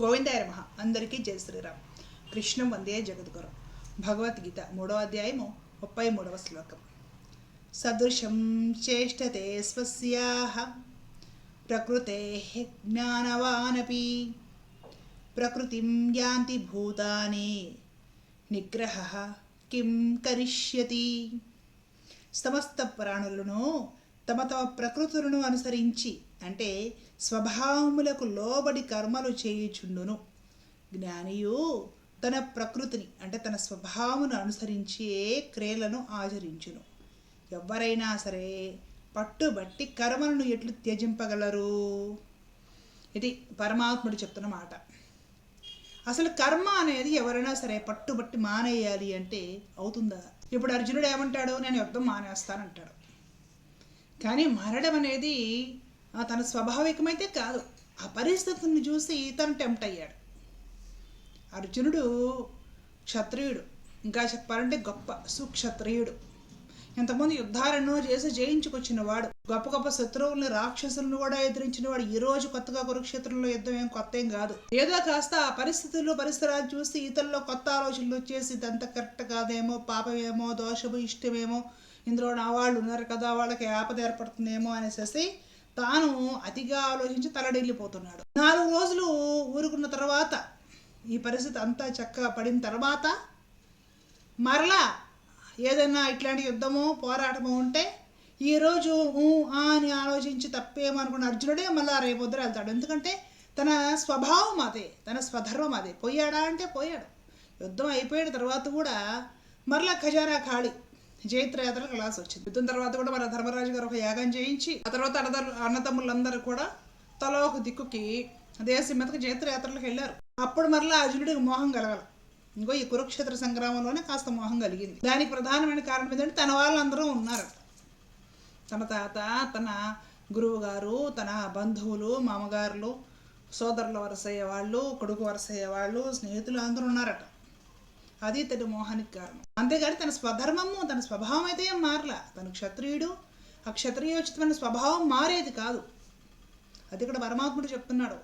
గోవిందాయ నమః. అందరికీ జై శ్రీరామ్. కృష్ణం వందే జగద్గురు. భగవద్గీత 3వ అధ్యాయము 33వ శ్లోకం. సదృశం చేష్టతే స్వస్యాః ప్రకృతేః జ్ఞానవానపి ప్రకృతిం యాంతి భూతాని నిగ్రహః కిం కరిష్యతి. సమస్త ప్రాణులను తమ తమ ప్రకృతులను అనుసరించి అంటే స్వభావములకు లోబడి కర్మలు చేయుచుండును. జ్ఞానియు తన ప్రకృతిని అంటే తన స్వభావమును అనుసరించే క్రియలను ఆచరించును. ఎవరైనా సరే పట్టుబట్టి కర్మలను ఎట్లు త్యజింపగలరు? ఇది పరమాత్ముడు చెప్తున్న మాట. అసలు కర్మ అనేది ఎవరైనా సరే పట్టుబట్టి మానేయాలి అంటే అవుతుందా? ఇప్పుడు అర్జునుడు ఏమంటాడు, నేను యుద్ధం మానేస్తానంటాడు. కానీ మారడం అనేది తన స్వాభావికమైతే కాదు. ఆ పరిస్థితులను చూసి తను టెంప్ట్ అయ్యాడు. అర్జునుడు క్షత్రియుడు, ఇంకా చెప్పాలంటే గొప్ప సుక్షత్రియుడు. ఎంతమంది యుద్ధాలను చేసి జయించుకొచ్చిన వాడు, గొప్ప గొప్ప శత్రువులను రాక్షసులను కూడా ఎదిరించిన వాడు. ఈ రోజు కొత్తగా కురుక్షేత్రంలో యుద్ధం ఏం కొత్త ఏం కాదు. ఏదో కాస్త ఆ పరిస్థితుల్లో పరిసరాలు చూసి ఇతరుల్లో కొత్త ఆలోచనలు వచ్చేసి ఇదంతా కరెక్ట్ కాదేమో, పాపమేమో, దోషము, ఇష్టమేమో, ఇందులో నా వాళ్ళు ఉన్నారు కదా, వాళ్ళకి ఆపద ఏర్పడుతుందేమో అనేసి తాను అతిగా ఆలోచించి తలడిల్లిపోతున్నాడు. 4 రోజులు ఊరుకున్న తర్వాత ఈ పరిస్థితి అంతా చక్కగా పడిన తర్వాత మరలా ఏదైనా ఇట్లాంటి యుద్ధమో పోరాటమో ఉంటే ఈరోజు అని ఆలోచించి తప్పేమో అనుకున్న అర్జునుడే మళ్ళీ రేపొద్దున వెళ్తాడు. ఎందుకంటే తన స్వభావం అదే, తన స్వధర్మం అదే. పోయాడా అంటే పోయాడు. యుద్ధం అయిపోయిన తర్వాత కూడా మరలా ఖజానా ఖాళీ, జైత్రయాత్రలకు వెళ్ళాల్సి వచ్చింది. యుద్ధం తర్వాత కూడా మన ధర్మరాజు గారు ఒక యాగం చేయించి ఆ తర్వాత అన్నతమ్ములందరూ కూడా తలో ఒక దిక్కుకి దేశం మీదకి జైత్రయాత్రలకు వెళ్ళారు. అప్పుడు మరలా అర్జునుడికి మోహం కలగల. ఇంకో ఈ కురుక్షేత్ర సంగ్రామంలోనే కాస్త మోహం కలిగింది. దానికి ప్రధానమైన కారణం ఏంటంటే తన వాళ్ళందరూ ఉన్నారు. తన తాత, తన గురువు గారు, తన బంధువులు, మామగారులు, సోదరుల వరసయ్యే వాళ్ళు, కొడుకు వరసయ్యే వాళ్ళు, స్నేహితులు అందరూ ఉన్నారట. అది తన మోహానికి కారణం. అంతేగాని తన స్వధర్మము, తన స్వభావం అయితే ఏం మారలా. తను క్షత్రియుడు, ఆ క్షత్రియోచితమైన స్వభావం మారేది కాదు. అది ఇక్కడ పరమాత్ముడు చెప్తున్నాడు.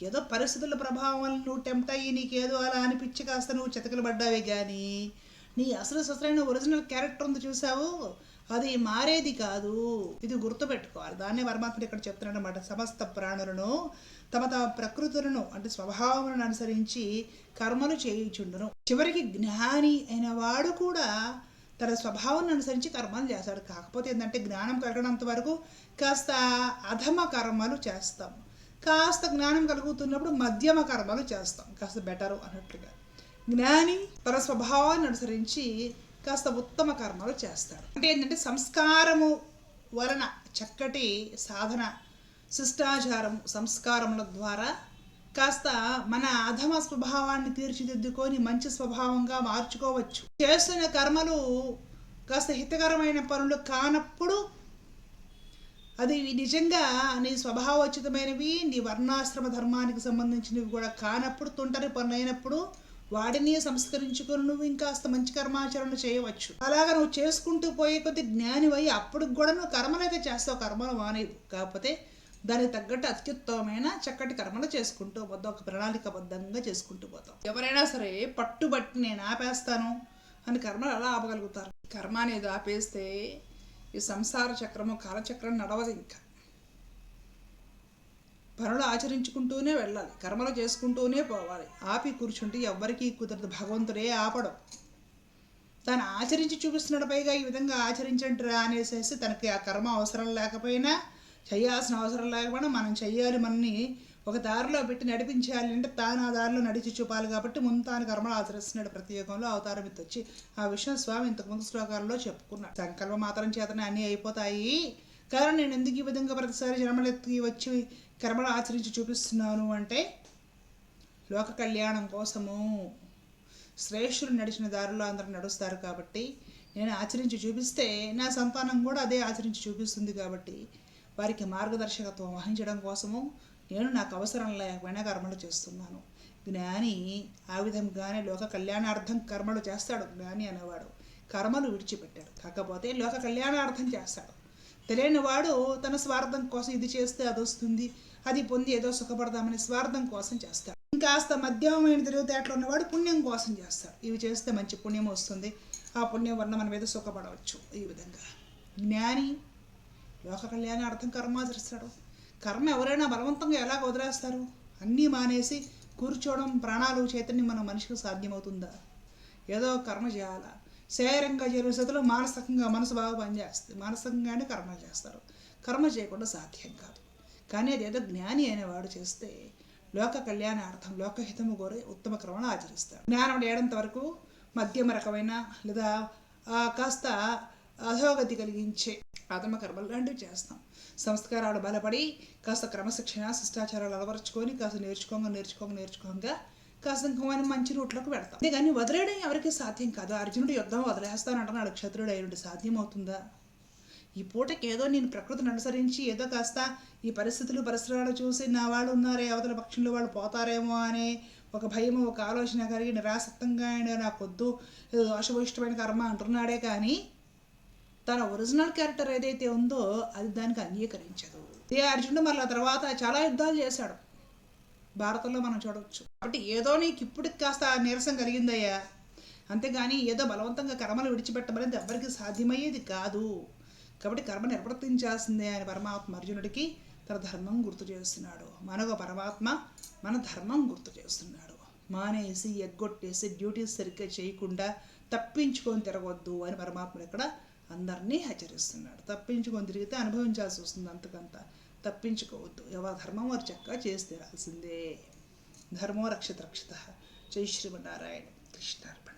ఏదో పరిస్థితుల ప్రభావం వల్ల నువ్వు టెంప్ట్ అయ్యి నీకేదో అలా అనిపించి కాస్త నువ్వు చితకలు పడ్డావే కానీ నీ అసలైన ఒరిజినల్ క్యారెక్టర్ ఉంది చూసావు, అది మారేది కాదు. ఇది గుర్తుపెట్టుకోవాలి. దాన్నే పరమాత్ముడు ఇక్కడ చెప్తున్నాడు అన్నమాట. సమస్త ప్రాణులను తమ తమ ప్రకృతులను అంటే స్వభావములను అనుసరించి కర్మలు చేయుచుండును. చివరికి జ్ఞాని అయిన వాడు కూడా తన స్వభావాన్ని అనుసరించి కర్మలు చేస్తాడు. కాకపోతే ఏంటంటే జ్ఞానం కలగడంత వరకు కాస్త అధమ కర్మలు చేస్తాం, కాస్త జ్ఞానం కలుగుతున్నప్పుడు మధ్యమ కర్మలు చేస్తాం, కాస్త బెటరు అన్నట్లుగా. జ్ఞాని తన స్వభావాన్ని అనుసరించి కాస్త ఉత్తమ కర్మలు చేస్తాడు. అంటే ఏంటంటే సంస్కారము వలన చక్కటి సాధన, శిష్టాచారం, సంస్కారముల ద్వారా కాస్త మన అధమ స్వభావాన్ని తీర్చిదిద్దుకొని మంచి స్వభావంగా మార్చుకోవచ్చు. చేస్తున్న కర్మలు కాస్త హితకరమైన పనులు కానప్పుడు, అది నిజంగా నీ స్వభావోచితమైనవి, నీ వర్ణాశ్రమ ధర్మానికి సంబంధించినవి కూడా కానప్పుడు, తుంటరి పనులు అయినప్పుడు వాటిని సంస్కరించుకొని నువ్వు ఇంకాస్త మంచి కర్మాచరణ చేయవచ్చు. అలాగా నువ్వు చేసుకుంటూ పోయే కొద్ది జ్ఞానివై అప్పుడు కూడా నువ్వు కర్మలైతే చేస్తావు, కర్మలు మానేవు. కాకపోతే దానికి తగ్గట్టు అత్యుత్తమమైన చక్కటి కర్మలు చేసుకుంటూ పోతావు, ఒక ప్రణాళికబద్ధంగా చేసుకుంటూ పోతావు. ఎవరైనా సరే పట్టుబట్టి నేను ఆపేస్తాను అని కర్మలు అలా ఆపగలుగుతారు. కర్మ అనేది ఆపేస్తే ఈ సంసార చక్రము, కాలచక్రం నడవదు. ఇంకా పనులు ఆచరించుకుంటూనే వెళ్ళాలి, కర్మలు చేసుకుంటూనే పోవాలి. ఆపి కూర్చుంటే ఎవ్వరికీ కుదరదు. భగవంతుడే ఆపడం. తను ఆచరించి చూపిస్తున్నాడు. పైగా ఈ విధంగా ఆచరించండి అనేసి తనకి ఆ కర్మ అవసరం లేకపోయినా, చేయాల్సిన అవసరం లేకపోయినా మనం చెయ్యాలి, మనని ఒక దారిలో పెట్టి నడిపించాలి అంటే తాను ఆ దారిలో నడిచి చూపాలి. కాబట్టి ముందు తాను కర్మలు ఆచరిస్తున్నాడు. ప్రతి యుగంలో అవతారం ఎత్తి వచ్చి ఆ విషయం స్వామి ఇంతకుముందు శ్లోకాలలో చెప్పుకున్నాడు. సంకల్ప మాత్రం చేతనే అన్నీ అయిపోతాయి, కానీ నేను ఎందుకు ఈ విధంగా ప్రతిసారి జన్మలెత్తి వచ్చి కర్మలు ఆచరించి చూపిస్తున్నాను అంటే లోక కళ్యాణం కోసము. శ్రేష్ఠులు నడిచిన దారిలో అందరూ నడుస్తారు కాబట్టి నేను ఆచరించి చూపిస్తే నా సంతానం కూడా అదే ఆచరించి చూపిస్తుంది. కాబట్టి వారికి మార్గదర్శకత్వం వహించడం కోసము నేను నాకు అవసరం లేకపోయినా కర్మలు చేస్తున్నాను. జ్ఞాని ఆ విధంగానే లోక కళ్యాణార్థం కర్మలు చేస్తాడు. జ్ఞాని అనేవాడు కర్మలు విడిచిపెట్టాడు, కాకపోతే లోక కళ్యాణార్థం చేస్తాడు. తెలియని వాడు తన స్వార్థం కోసం ఇది చేస్తే అది వస్తుంది, అది పొంది ఏదో సుఖపడదామని స్వార్థం కోసం చేస్తాడు. ఇంకాస్త మధ్యమైన తెలివితేటలు ఉన్నవాడు పుణ్యం కోసం చేస్తాడు. ఇవి చేస్తే మంచి పుణ్యం వస్తుంది, ఆ పుణ్యం వల్ల మన మీద సుఖపడవచ్చు. ఈ విధంగా జ్ఞాని లోక కళ్యాణార్థం కర్మాచరిస్తాడు. కర్మ ఎవరైనా బలవంతంగా ఎలా వదిలేస్తారు? అన్నీ మానేసి కూర్చోవడం, ప్రాణాలు చైతన్యం మన మనిషికి సాధ్యమవుతుందా? ఏదో కర్మ చేయాలా. శరీరంగా చేరే స్థితిలో మానసికంగా మనసు బాగా పనిచేస్తుంది, మానసికంగానే కర్మ చేస్తారు. కర్మ చేయకుండా సాధ్యం కాదు. కానీ అదేదో జ్ఞాని అనేవాడు చేస్తే లోక కళ్యాణార్థం లోకహితము కోరి ఉత్తమ క్రమను ఆచరిస్తాడు. జ్ఞానం ఏడంత వరకు మధ్యమ రకమైన లేదా కాస్త అధోగతి కలిగించే ఆత్మకర్మలు లాంటివి చేస్తాం. సంస్కారాలు బలపడి కాస్త క్రమశిక్షణ శిష్టాచారాలు అలవరుచుకొని కాస్త నేర్చుకోగా కాస్త ఇంకొన్ని మంచి రూట్లోకి పెడతాం. అంతేగాని వదిలేయడం ఎవరికి సాధ్యం కాదు. అర్జునుడు యుద్ధం వదిలేస్తానంటున్నాడు, క్షత్రుడు అయినట్టు సాధ్యం అవుతుందా? ఈ పూటకి ఏదో నేను ప్రకృతిని అనుసరించి ఏదో కాస్త ఈ పరిస్థితులు పరిసరాలు చూసి నా వాళ్ళు ఉన్నారే అవతల పక్షంలో వాళ్ళు పోతారేమో అనే ఒక భయం, ఒక ఆలోచన కలిగి నిరాసక్తంగా నాకొద్దు ఏదో దోషభూయిష్టమైన కర్మ అంటున్నాడే కానీ తన ఒరిజినల్ క్యారెక్టర్ ఏదైతే ఉందో అది దానికి అంగీకరించదు. ఏ అర్జునుడు మళ్ళీ ఆ తర్వాత చాలా యుద్ధాలు చేశాడు, భారతంలో మనం చూడవచ్చు. కాబట్టి ఏదో నీకు ఇప్పటికి కాస్త నీరసం కలిగిందయ్యా, అంతేగాని ఏదో బలవంతంగా కర్మలు విడిచిపెట్టమనేది ఎవరికి సాధ్యమయ్యేది కాదు. కాబట్టి కర్మ నిర్వర్తించాల్సిందే అని పరమాత్మ అర్జునుడికి తన ధర్మం గుర్తు చేస్తున్నాడు. మనకు పరమాత్మ మన ధర్మం గుర్తు చేస్తున్నాడు. మానేసి ఎగ్గొట్టేసి డ్యూటీస్ సరిగ్గా చేయకుండా తప్పించుకొని తిరగొద్దు అని పరమాత్ముడు ఇక్కడ అందరినీ హెచ్చరిస్తున్నాడు. తప్పించుకొని తిరిగితే అనుభవించాల్సి వస్తుంది, అంతకంత తప్పించుకోవద్దు. ఎవరి ధర్మం వారు చక్కగా చేసి తీరాల్సిందే. ధర్మో రక్షిత రక్షిత. జై శ్రీమన్నారాయణ. కృష్ణార్పణ.